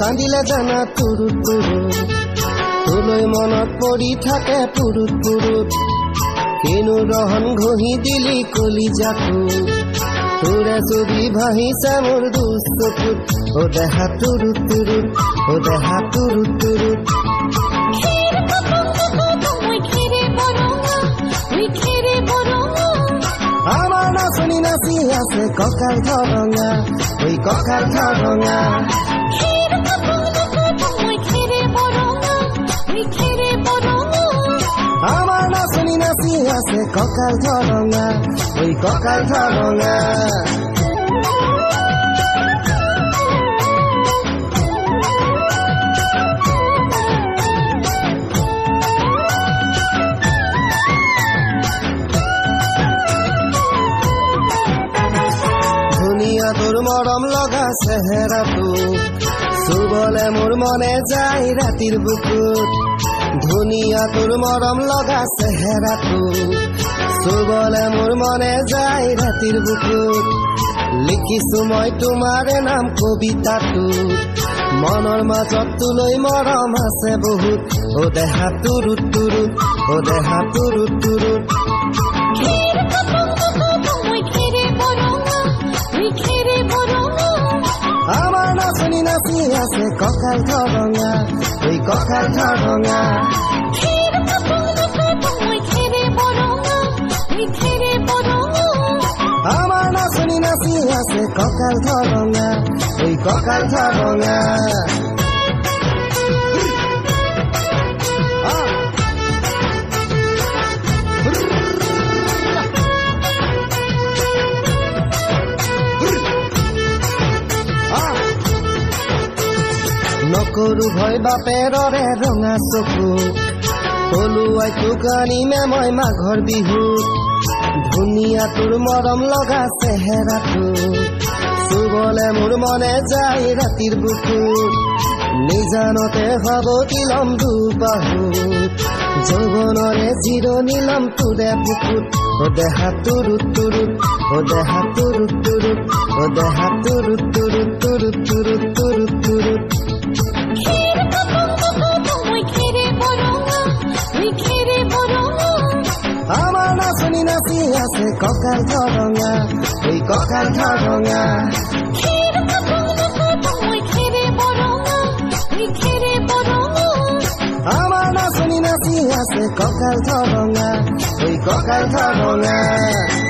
কান্দিলে জানা তুৰুত তুৰুত তোলৈ মনত পৰি থাকে পুৰুত পুৰুত কিনো ৰহন ঘঁহি দিলি কলিজাটো তোৰে ছবি ভাহিছে মোৰ দুচকুত ও দেহা তুৰুত তুৰুত ও দেহা তুৰুত তুৰুত আমার নাচনি নাচি আছে ককাল ধরঙা ওই ককাল ধরঙা আমার নাচনি নাচি আছে ককাল ধরঙা ওই ককাল ধরঙা তোর মরম লগা চেহেৰাটো চুবলে মোৰ মনে যায় ৰাতিৰ বুকুত ধুনীয়া তোৰ মৰম লগা চেহেৰাটো চুবলে মোৰ মনে যায় ৰাতিৰ বুকুত লিখিছো মই তোমাৰ নাম কবিতাটো মনৰ মাজত তোলৈ মৰম আছে বহুত ও দেহা তুৰুত তুৰুত ও দেহা তুৰুত তুৰুত আমাৰ নাচনি নাচি আছে ককাল ধৰঙা ওই ককাল ধৰঙা আমাৰ নাচনি নাচি আছে ককাল ধৰঙা ওই ককাল ধৰঙা নকৰো ভয় বাপেৰৰে ৰঙা চকু পলুৱাই তোক আনিমে মই মাঘৰ বিহুত ধুনীয়া তোৰ মৰম লগা চেহেৰাটো চুবলে মোৰ মনে যায় ৰাতিৰ বুকুত নিজানতে হব তিলম দুবাহুত যৌৱনৰে জিৰণি লম তোৰে বুকুত ও দেহা তুৰুত তুৰুত ও দেহা তুৰুত তুৰুত ও দেহা তুৰুত তুৰুত তুৰুত তুৰুত তুৰুত তুৰুত আমাৰ নাচনি নাচি আছে ককাল ধৰঙা ওই ককাল ধৰঙা আমাৰ নাচনি নাচি আছে ককাল ধৰঙা ওই ককাল ধৰঙা